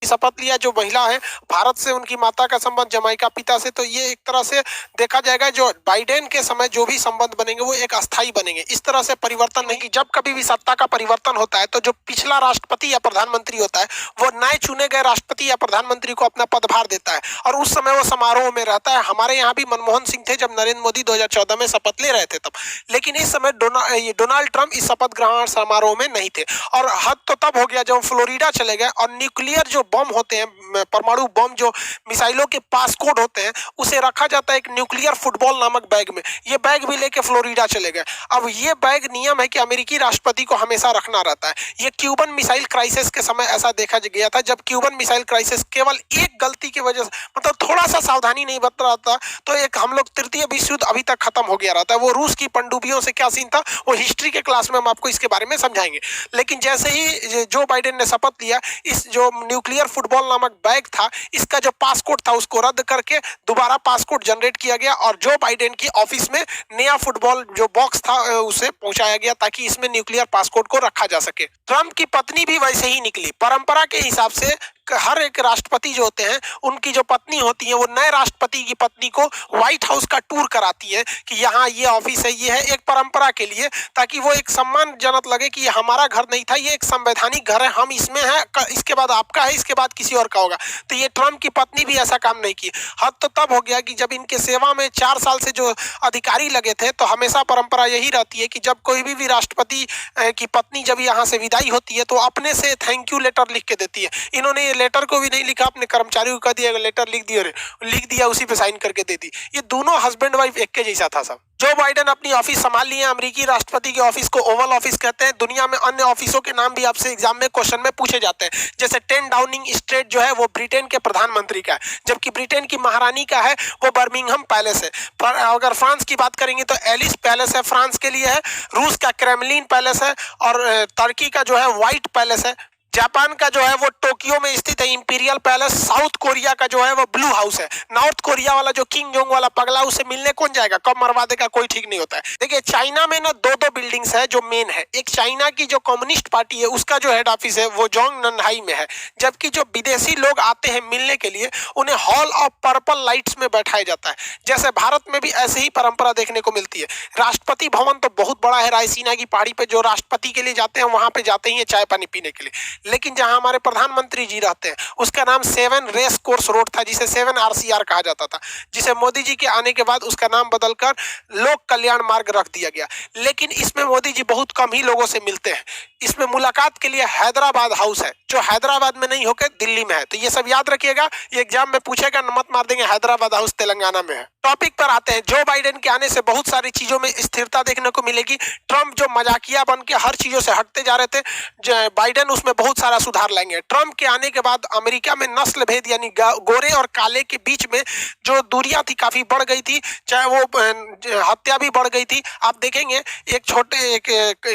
की शपथ लिया जो महिला है, भारत से उनकी माता का संबंध, जमाइका पिता से, तो ये एक तरह से देखा जाएगा जो बाइडेन के समय जो भी संबंध बनेंगे वो एक अस्थायी बनेंगे। इस तरह से परिवर्तन नहीं कि जब कभी भी सत्ता का परिवर्तन होता है तो जो पिछला राष्ट्रपति या प्रधानमंत्री होता है वो नए चुने गए राष्ट्रपति या प्रधानमंत्री को अपना पदभार देता है और उस समय वो समारोह में रहता है। हमारे यहाँ भी मनमोहन सिंह थे जब नरेंद्र मोदी 2014 में शपथ ले रहे थे तब, लेकिन इस समय डोनाल्ड ट्रंप इस शपथ ग्रहण समारोह में नहीं थे। और हद तो तब हो गया जब फ्लोरिडा चले गए और न्यूक्लियर जो बम होते हैं, परमाणु बम जो मिसाइलों के पासकोड होते हैं, उसे रखा जाता है एक न्यूक्लियर फुटबॉल नामक बैग में। ये बैग भी लेके फ्लोरिडा चले गए। अब ये बैग नियम है कि अमेरिकी राष्ट्रपति को हमेशा रखना रहता है। ये क्यूबन मिसाइल क्राइसिस के समय ऐसा देखा गया था जब क्यूबन मिसाइल क्राइसिस केवल एक गलती की वजह से, मतलब थोड़ा सा सावधानी नहीं बरत रहा था तो एक हम लोग तृतीय विश्व युद्ध अभी तक खत्म हो गया रहता है। वो रूस की पनडुब्बियों से क्या सीन था वो हिस्ट्री के क्लास में हम आपको इसके बारे में समझाएंगे। लेकिन जैसे ही जो बाइडेन ने शपथ लिया, इस जो न्यूक्लियर फुटबॉल नामक बैग था इसका जो पासकोड था उसको रद्द करके दोबारा पासकोड जनरेट किया गया और जो बाइडेन की ऑफिस में नया फुटबॉल जो बॉक्स था उसे पहुंचाया गया ताकि इसमें न्यूक्लियर पासपोर्ट को रखा जा सके। ट्रंप की पत्नी भी वैसे ही निकली। परंपरा के हिसाब से हर एक राष्ट्रपति जो होते हैं उनकी जो पत्नी होती है वो नए राष्ट्रपति की पत्नी को व्हाइट हाउस का टूर कराती है कि यहाँ ये ऑफिस है, ये है, एक परंपरा के लिए, ताकि वो एक सम्मानजनक लगे कि ये हमारा घर नहीं था, ये एक संवैधानिक घर है, हम इसमें हैं, इसके बाद आपका है, इसके बाद किसी और का होगा। तो ये ट्रंप की पत्नी भी ऐसा काम नहीं की। हद तो तब हो गया कि जब इनके सेवा में 4 साल से जो अधिकारी लगे थे तो हमेशा परंपरा यही रहती है कि जब कोई भी राष्ट्रपति की पत्नी जब यहाँ से विदाई होती है तो अपने से थैंक यू लेटर लिख के देती है। इन्होंने लेटर को भी नहीं लिखा, अपने कर्मचारियों को कह दिया लेटर लिख दिया, उसी पे साइन करके दे दी। ये दोनों हस्बैंड वाइफ एक के जैसा था सब। जो बाइडेन अपनी ऑफिस संभाल लिए, अमेरिकी राष्ट्रपति के ऑफिस को ओवल ऑफिस कहते हैं। दुनिया में अन्य ऑफिसों के नाम भी आपसे एग्जाम में क्वेश्चन में पूछे जाते हैं। जैसे 10 डाउनिंग स्ट्रीट जो है वो ब्रिटेन के प्रधानमंत्री का है, जबकि ब्रिटेन की महारानी का है वो बर्मिंघम पैलेस है। पर अगर फ्रांस की बात करेंगे तो एलिस पैलेस है, फ्रांस के लिए है। रूस का क्रेमलिन पैलेस है और तुर्की का जो है व्हाइट पैलेस है। जापान का जो है वो टोक्यो में स्थित है इंपीरियल पैलेस। साउथ कोरिया का जो है वो ब्लू हाउस है। नॉर्थ कोरिया वाला जो किंग जोंग वाला पगला, उसे मिलने कौन जाएगा, कब मरवा देगा कोई ठीक नहीं होता है। देखिए चाइना में ना 2 बिल्डिंग्स है जो मेन है। एक चाइना की जो कम्युनिस्ट पार्टी है उसका जो हेड ऑफिस है वो जोंगनहाई में है, जबकि जो विदेशी लोग आते हैं मिलने के लिए उन्हें हॉल ऑफ पर्पल लाइट्स में बैठाया जाता है। जैसे भारत में भी ऐसे ही परंपरा देखने को मिलती है। राष्ट्रपति भवन तो बहुत बड़ा है, रायसीना की पहाड़ी पे जो राष्ट्रपति के लिए जाते हैं वहां पे जाते ही है चाय पानी पीने के लिए। लेकिन जहां हमारे प्रधानमंत्री जी रहते हैं उसका नाम 7 रेस कोर्स रोड था, जिसे 7 RCR कहा जाता था, जिसे मोदी जी के आने के बाद उसका नाम बदलकर लोक कल्याण मार्ग रख दिया गया। लेकिन इसमें मोदी जी बहुत कम ही लोगों से मिलते हैं। इसमें मुलाकात के लिए हैदराबाद हाउस है जो हैदराबाद में नहीं होकर दिल्ली में है। तो ये सब याद रखिएगा, ये एग्जाम में पूछेगा, मत मार देंगे, हैदराबाद हाउस तेलंगाना में है। टॉपिक पर आते हैं। जो बाइडेन के आने से बहुत सारी चीजों में स्थिरता देखने को मिलेगी। ट्रंप जो मजाकिया बन के हर चीजों से हटते जा रहे थे, बाइडेन उसमें बहुत सारा सुधार लाएंगे। ट्रंप के आने के बाद अमेरिका में नस्ल भेद यानी गोरे और काले के बीच में जो दूरियां थी काफी बढ़ गई थी, चाहे वो हत्या भी बढ़ गई थी। आप देखेंगे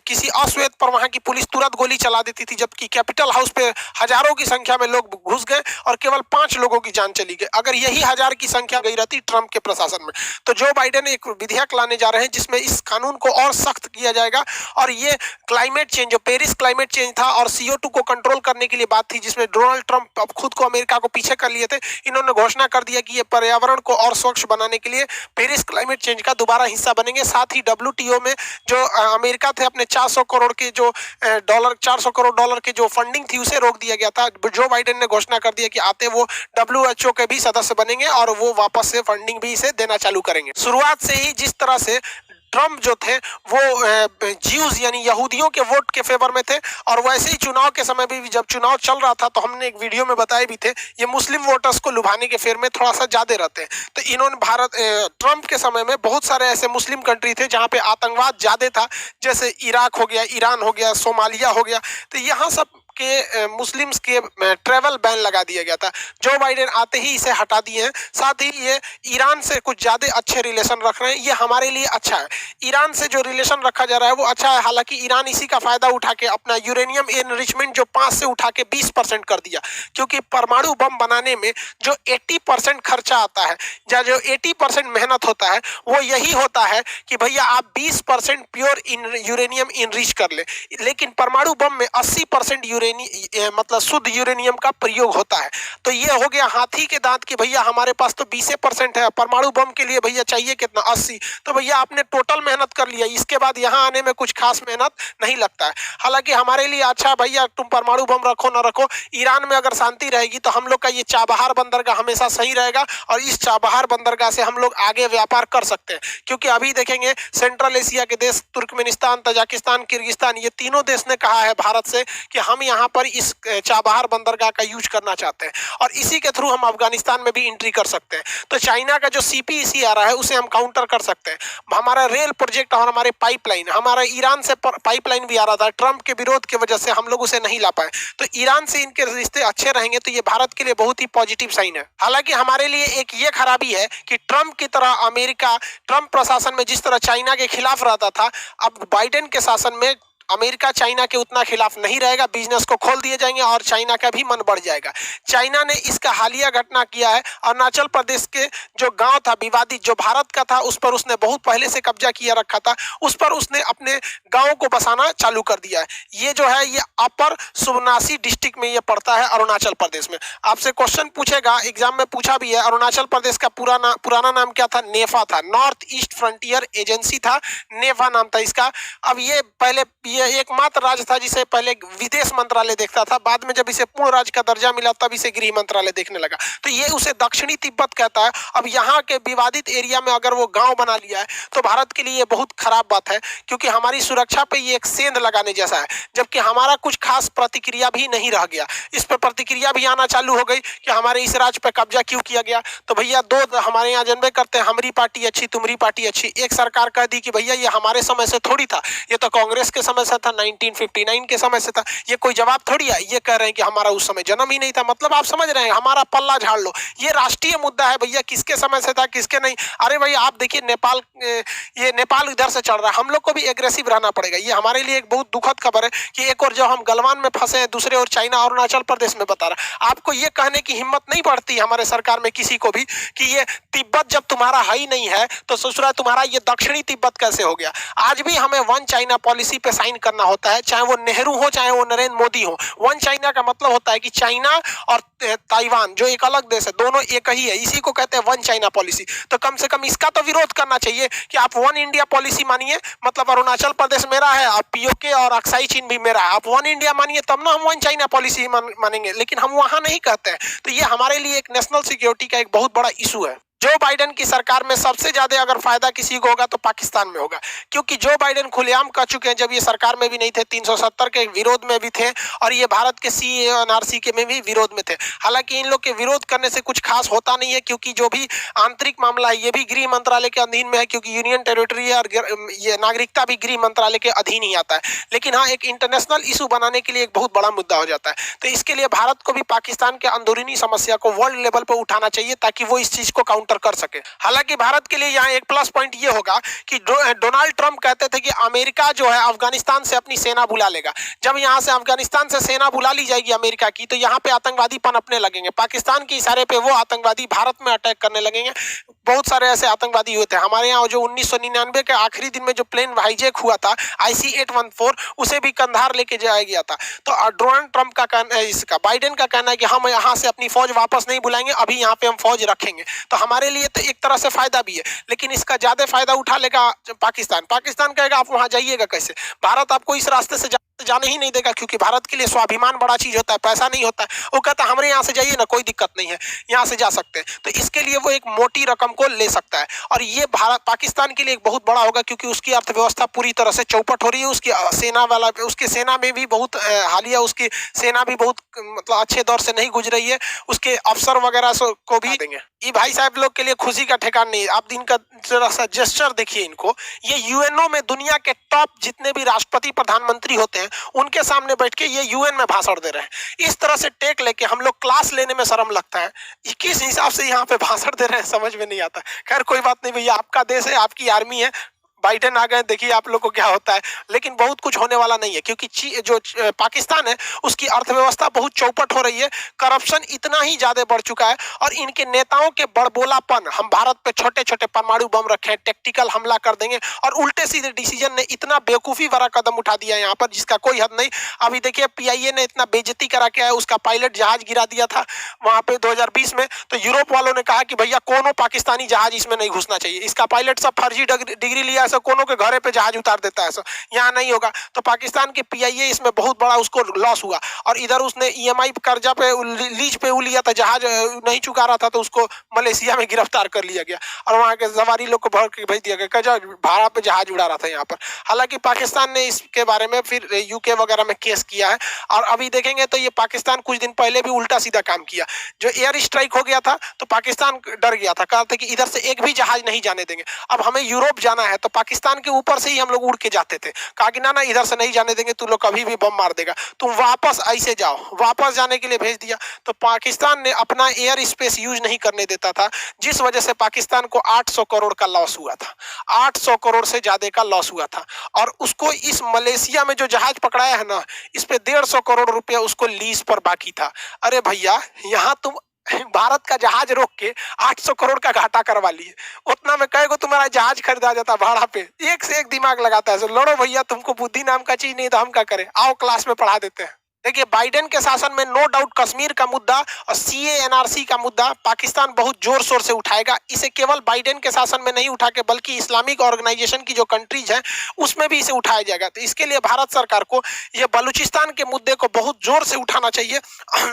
किसी अश्वेत पर वहां की पुलिस तुरंत गोली चला देती थी, जबकि कैपिटल हाउस पे हजारों की संख्या में लोग घुस गए और केवल 5 लोगों की जान चली गई। अगर यही 1000 की संख्या गई रहती ट्रंप के प्रशासन में, तो जो बाइडेन एक विधेयक लाने जा रहे हैं जिसमें इस कानून को और सख्त किया जाएगा। और ये क्लाइमेट चेंज, जो पेरिस क्लाइमेट चेंज था और CO2 को कंट्रोल करने के लिए बात थी, जिसमें डोनाल्ड ट्रंप अब खुद को अमेरिका को पीछे कर लिए थे, इन्होंने घोषणा कर दिया कि ये पर्यावरण को और स्वच्छ बनाने के लिए पेरिस क्लाइमेट चेंज का दोबारा हिस्सा बनेंगे। साथ ही WTO में जो अमेरिका थे अपने 400 करोड़ के जो $400 करोड़ के जो फंडिंग थी उसे रोक दिया गया था। जो बाइडेन ने घोषणा कर दिया कि आते वो WHO के भी सदस्य बनेंगे और वो वापस से फंडिंग भी इसे देना चालू करेंगे। शुरुआत से ही जिस तरह से ट्रंप जो थे वो ज्यूज यानी यहूदियों के वोट के फेवर में थे, और वैसे ही चुनाव के समय भी जब चुनाव चल रहा था तो हमने एक वीडियो में बताए भी थे, ये मुस्लिम वोटर्स को लुभाने के फेर में थोड़ा सा ज्यादा रहते हैं। तो इन्होंने ट्रंप के समय में बहुत सारे ऐसे मुस्लिम कंट्री थे जहाँ पे आतंकवाद ज्यादा था, जैसे इराक हो गया, ईरान हो गया, सोमालिया हो गया। तो यहाँ सब के मुस्लिम्स के ट्रेवल बैन लगा दिया गया था। जो बाइडेन आते ही इसे हटा दिए हैं। साथ ही ये ईरान से कुछ ज्यादा अच्छे रिलेशन रख रहे हैं, ये हमारे लिए अच्छा है। ईरान से जो रिलेशन रखा जा रहा है वो अच्छा है। हालांकि ईरान इसी का फायदा उठा के अपना यूरेनियम एनरिचमेंट जो 5 से उठा के 20% कर दिया, क्योंकि परमाणु बम बनाने में जो 80% खर्चा आता है या जो 80% मेहनत होता है वो यही होता है कि भैया आप 20% प्योर यूरेनियम इनरिच कर ले, लेकिन परमाणु बम में 80% यूरेनियम मतलब शुद्ध यूरेनियम का प्रयोग होता है। तो ये हो गया हाथी के दांत कि भैया हमारे पास तो 20% है, परमाणु बम के लिए भैया चाहिए कितना 80। तो भैया आपने टोटल मेहनत कर लिया, इसके बाद यहाँ आने में कुछ खास मेहनत नहीं लगता है। हालांकि हमारे लिए अच्छा भैया तुम परमाणु बम रखो ना रखो, ईरान में अगर शांति रहेगी तो हम लोग का ये चाबहार बंदरगाह हमेशा सही रहेगा और इस चाबहार बंदरगाह से हम लोग आगे व्यापार कर सकते हैं। क्योंकि अभी देखेंगे सेंट्रल एशिया के देश तुर्कमेनिस्तान, तजाकिस्तान, किर्गिस्तान, ये तीनों देश ने कहा है भारत से कि हम यहाँ पर इस चाबहार बंदरगाह का यूज करना चाहते हैं और इसी के थ्रू हम अफगानिस्तान में भी एंट्री कर सकते हैं। तो चाइना का जो CPEC आ रहा है उसे हम काउंटर कर सकते हैं। हमारा रेल प्रोजेक्ट और हमारे पाइपलाइन, हमारा ईरान से पाइपलाइन भी आ रहा था, ट्रंप के विरोध की वजह से हम लोग उसे नहीं ला पाए। तो ईरान से इनके रिश्ते अच्छे रहेंगे तो ये भारत के लिए बहुत ही पॉजिटिव साइन है। हालांकि हमारे लिए एक ये खराबी है कि ट्रंप की तरह अमेरिका, ट्रंप प्रशासन में जिस तरह चाइना के खिलाफ रहता था, अब बाइडेन के शासन में अमेरिका चाइना के उतना खिलाफ नहीं रहेगा, बिजनेस को खोल दिए जाएंगे और चाइना का भी मन बढ़ जाएगा। चाइना ने इसका हालिया घटना किया है, अरुणाचल प्रदेश के जो गांव था विवादित, जो भारत का था, उस पर उसने बहुत पहले से कब्जा किया रखा था, उस पर उसने अपने गाँव को बसाना चालू कर दिया है। ये जो है ये अपर सुबनासी डिस्ट्रिक्ट में ये पड़ता है अरुणाचल प्रदेश में। आपसे क्वेश्चन पूछेगा, एग्जाम में पूछा भी है, अरुणाचल प्रदेश का पुराना नाम क्या था? नेफा था, नॉर्थ ईस्ट फ्रंटियर एजेंसी था, नेफा नाम था इसका। अब ये पहले ये एकमात्र राज्य था जिसे पहले विदेश मंत्रालय देखता था, बाद में जब इसे पूर्ण राज्य का दर्जा मिला तब इसे गृह मंत्रालय देखने लगा। तो ये उसे दक्षिणी तिब्बत कहता है। अब यहाँ के विवादित एरिया में अगर वो गांव बना लिया है तो भारत के लिए ये बहुत खराब बात है, क्योंकि हमारी सुरक्षा पे ये एक सेंध लगाने जैसा है, जबकि हमारा कुछ खास प्रतिक्रिया भी नहीं रह गया। इस पर प्रतिक्रिया भी आना चालू हो गई कि हमारे इस राज्य पे कब्जा क्यों किया गया। तो भैया दो हमारे यहाँ जनबे करते हैं, हमारी पार्टी अच्छी तुम्हारी पार्टी अच्छी। एक सरकार कह दी कि भैया ये हमारे समय से थोड़ी था, ये तो कांग्रेस के समय से था, 1959 के समय से था। ये कोई जवाब थोड़ी है। ये कह रहे हैं कि हमारा उस समय जन्म ही नहीं था, मतलब आप समझ रहे हैं, हमारा पल्ला झाड़ लो। ये राष्ट्रीय मुद्दा है भैया, किसके समय से था किसके नहीं। अरे भैया आप देखिए नेपाल, ये नेपाल इधर से चल रहा है, हम लोग को भी एग्रेसिव रहना पड़ेगा। ये हमारे लिए एक बहुत दुखद खबर है कि एक और जब हम गलवान में फंसे हैं, दूसरे और चाइना और अरुणाचल प्रदेश में बता रहा। आपको ये कहने की हिम्मत नहीं पड़ती हमारे सरकार में किसी को भी कि ये तिब्बत जब तुम्हारा है ही नहीं है तो ससुरा तुम्हारा ये दक्षिणी तिब्बत कैसे हो गया। आज भी हमें वन चाइना पॉलिसी पे साइन करना होता है, चाहे वो नेहरू हो चाहे वो नरेंद्र मोदी हो। वन चाइना का मतलब होता है कि चाइना और ताइवान जो एक अलग देश है, दोनों एक ही है, इसी को कहते हैं वन चाइना पॉलिसी। तो कम से कम इसका तो विरोध करना चाहिए कि आप वन इंडिया पॉलिसी मानिए, मतलब अरुणाचल प्रदेश मेरा है, आप POK और अक्साई चीन भी मेरा है, आप वन इंडिया मानिए, तब ना हम वन चाइना पॉलिसी मानेंगे। लेकिन हम वहां नहीं कहते हैं। तो ये हमारे लिए एक नेशनल सिक्योरिटी का एक बहुत बड़ा इशू है। जो बाइडेन की सरकार में सबसे ज्यादा अगर फायदा किसी को होगा तो पाकिस्तान में होगा, क्योंकि जो बाइडेन खुलेआम कह चुके हैं, जब ये सरकार में भी नहीं थे, 370 के विरोध में भी थे और ये भारत के CAA और NRC के में भी विरोध में थे। हालांकि इन लोग के विरोध करने से कुछ खास होता नहीं है, क्योंकि जो भी आंतरिक मामला है ये भी गृह मंत्रालय के अधीन में है, क्योंकि यूनियन टेरिटरी और ये नागरिकता भी गृह मंत्रालय के अधीन ही आता है। लेकिन हाँ, एक इंटरनेशनल इशू बनाने के लिए एक बहुत बड़ा मुद्दा हो जाता है। तो इसके लिए भारत को भी पाकिस्तान के अंदरूनी समस्या को वर्ल्ड लेवल पर उठाना चाहिए ताकि वो इस चीज को काउंटर कर सके। हालांकि भारत के लिए यहाँ एक प्लस पॉइंट ये होगा कि डोनाल्ड ट्रंप कहते थे कि अमेरिका जो है अफगानिस्तान से अपनी सेना बुला लेगा। जब यहाँ से अफगानिस्तान से सेना बुला ली जाएगी अमेरिका की, तो यहाँ पे आतंकवादी पनपने लगेंगे। पाकिस्तान के इशारे पे वो आतंकवादी भारत में अटैक करने लगेंगे। बहुत सारे ऐसे आतंकवादी हुए थे हमारे यहाँ। जो 1999 के आखिरी दिन में जो प्लेन हाईजैक हुआ था IC-814, उसे भी कंधार लेके जाया गया था। तो डोनाल्ड ट्रंप का कहना है, इसका बाइडेन का कहना है कि हम यहाँ से अपनी फौज वापस नहीं बुलाएंगे, अभी यहाँ पे हम फौज रखेंगे। तो हमारे लिए तो एक तरह से फायदा भी है, लेकिन इसका ज्यादा फायदा उठा लेगा पाकिस्तान। पाकिस्तान कहेगा आप वहां जाइएगा कैसे, भारत आपको इस रास्ते से जाने ही नहीं देगा, क्योंकि भारत के लिए स्वाभिमान बड़ा चीज होता है, पैसा नहीं होता है। वो कहता है हमारे यहाँ से जाइए ना, कोई दिक्कत नहीं है, यहाँ से जा सकते हैं। तो इसके लिए वो एक मोटी रकम को ले सकता है और ये भारत पाकिस्तान के लिए एक बहुत बड़ा होगा, क्योंकि उसकी अर्थव्यवस्था पूरी तरह से चौपट हो रही है। उसकी सेना वाला, उसके सेना में भी बहुत हालिया, उसकी सेना भी बहुत मतलब अच्छे दौर से नहीं गुजर रही है। उसके अफसर वगैरह को भी देंगे। ये भाई साहब लोग के लिए खुशी का ठिकाना नहीं है। आप इनका जरा सा जेस्चर देखिए इनको, ये UNO में दुनिया के टॉप जितने भी राष्ट्रपति प्रधानमंत्री होते हैं उनके सामने बैठ के ये UN में भाषण दे रहे हैं। इस तरह से टेक लेके हम लोग क्लास लेने में शर्म लगता है। किस हिसाब से यहाँ पे भाषण दे रहे हैं समझ में नहीं आता। खैर कोई बात नहीं भैया, आपका देश है, आपकी आर्मी है, बाइडेन आ गए, देखिए आप लोग को क्या होता है। लेकिन बहुत कुछ होने वाला नहीं है, क्योंकि पाकिस्तान है उसकी अर्थव्यवस्था बहुत चौपट हो रही है, करप्शन इतना ही ज्यादा बढ़ चुका है, और इनके नेताओं के बड़बोलापन, हम भारत पे छोटे छोटे परमाणु बम रखे हैं, टेक्टिकल हमला कर देंगे, और उल्टे सीधे डिसीजन ने इतना बेवकूफी भरा कदम उठा दिया यहाँ पर जिसका कोई हद नहीं। अभी देखिए पीआईए ने इतना बेइज्जती करा के आया, उसका पायलट जहाज गिरा दिया था वहां पे 2020 में, तो यूरोप वालों ने कहा कि भैया कोनो पाकिस्तानी जहाज इसमें नहीं घुसना चाहिए, इसका पायलट सब फर्जी डिग्री लिया है, कोनो के घरे पे जहाज उतार देता है, यहाँ नहीं होगा। तो पाकिस्तान के पीआईए इसमें बहुत बड़ा उसको लॉस हुआ, और इधर उसने ईएमआई कर्जा पे लीज पे लिया था, जहाज नहीं चुका रहा था, तो उसको मलेशिया में गिरफ्तार कर लिया गया, और वहां के सवारी लोग को भर के भेज दिया गया, भाड़ा पे जहाज उड़ा रहा था यहाँ पर। हालांकि पाकिस्तान ने इसके बारे में फिर यूके वगैरह में केस किया है, और अभी देखेंगे तो ये पाकिस्तान कुछ दिन पहले भी उल्टा सीधा काम किया, जो एयर स्ट्राइक हो गया था तो पाकिस्तान डर गया था, कहा था कि इधर से एक भी जहाज नहीं जाने देंगे। अब हमें यूरोप जाना है तो पाकिस्तान के ऊपर से ही हम लोग उड़ के जाते थे, कहा कि ना ना इधर से नहीं जाने देंगे, तू लोग कभी भी बम मार देगा, तुम वापस ऐसे जाओ, वापस जाने के लिए भेज दिया। तो पाकिस्तान ने अपना एयर स्पेस यूज नहीं करने देता था, जिस वजह से पाकिस्तान को 800 करोड़ का लॉस हुआ था, 800 करोड़ से ज्यादा का लॉस हुआ था। और उसको इस मलेशिया में जो जहाज पकड़ाया है ना, इस पे 150 करोड़ रुपया उसको लीज पर बाकी था। अरे भैया, यहाँ तुम भारत का जहाज रोक के 800 करोड़ का घाटा करवा लिए, उतना में कई को तुम्हारा जहाज खरीदा जाता भाड़ा पे। एक से एक दिमाग लगाता है, लड़ो भैया, तुमको बुद्धि नाम का चीज नहीं तो हम क्या करें, आओ क्लास में पढ़ा देते हैं। देखिए बाइडेन के शासन में नो डाउट कश्मीर का मुद्दा और सीए एनआरसी का मुद्दा पाकिस्तान बहुत जोर शोर से उठाएगा। इसे केवल बाइडेन के शासन में नहीं उठा के बल्कि इस्लामिक ऑर्गेनाइजेशन की जो कंट्रीज है उसमें भी इसे उठाया जाएगा। तो इसके लिए भारत सरकार को ये बलूचिस्तान के मुद्दे को बहुत जोर से उठाना चाहिए।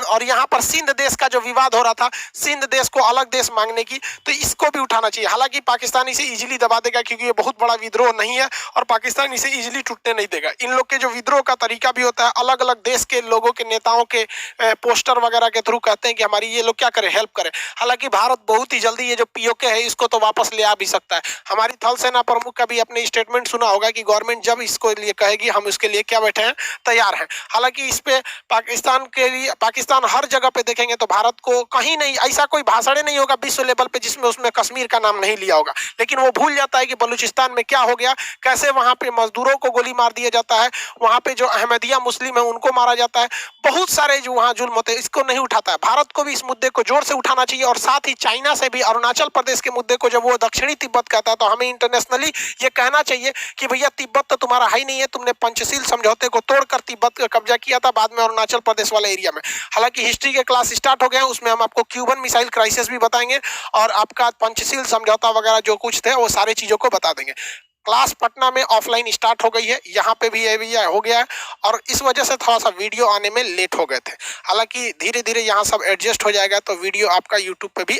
और यहाँ पर सिंध देश का जो विवाद हो रहा था, सिंध देश को अलग देश मांगने की, तो इसको भी उठाना चाहिए। हालांकि पाकिस्तान इसे इजिली दबा देगा क्योंकि ये बहुत बड़ा विद्रोह नहीं है और पाकिस्तान इसे इजिली टूटने नहीं देगा। इन लोग के जो विद्रोह का तरीका भी होता है, अलग अलग देश के लोगों के नेताओं के पोस्टर वगैरह के थ्रू कहते हैं कि हमारी ये लोग क्या करें, हेल्प करें। हालांकि भारत बहुत ही जल्दी ये जो पीओके है इसको तो वापस ले आ भी सकता है। हमारी थल सेना प्रमुख का भी अपने स्टेटमेंट सुना होगा कि गवर्नमेंट जब इसको लिए कहेगी हम इसके लिए क्या बैठे हैं, तैयार हैं। हालांकि इस पे पाकिस्तान के लिए, पाकिस्तान हर जगह पे देखेंगे तो भारत को कहीं नहीं, ऐसा कोई भाषण नहीं होगा विश्व लेवल पे जिसमें उसमें कश्मीर का नाम नहीं लिया होगा। लेकिन वो भूल जाता है कि बलूचिस्तान में क्या हो गया, कैसे वहां पे मजदूरों को गोली मार दिया जाता है, वहां पे जो अहमदिया मुस्लिम है उनको मारा जाता है, बहुत सारे जो वहां जुल्म होते हैं, इसको नहीं उठाता है। भारत को भी इस मुद्दे को जोर से उठाना चाहिए। और साथ ही चाइना से भी अरुणाचल प्रदेश के मुद्दे को जब वो दक्षिणी तिब्बत कहता है तो हमें इंटरनेशनली ये कहना चाहिए कि भैया तिब्बत तो तुम्हारा है ही नहीं है, तुमने पंचशील समझौते को तोड़कर तिब्बत का कब्जा किया था बाद में अरुणाचल प्रदेश वाले एरिया में। हालांकि हिस्ट्री के क्लास स्टार्ट हो गए हैं, उसमें हम आपको क्यूबन मिसाइल क्राइसिस भी बताएंगे और आपका पंचशील समझौता वगैरह जो कुछ थे वो सारी चीजों को बता देंगे। क्लास पटना में ऑफलाइन स्टार्ट हो गई है, यहाँ पे भी ये हो गया है और इस वजह से थोड़ा सा वीडियो आने में लेट हो गए थे। हालांकि धीरे धीरे यहाँ सब एडजस्ट हो जाएगा तो वीडियो आपका यूट्यूब पे भी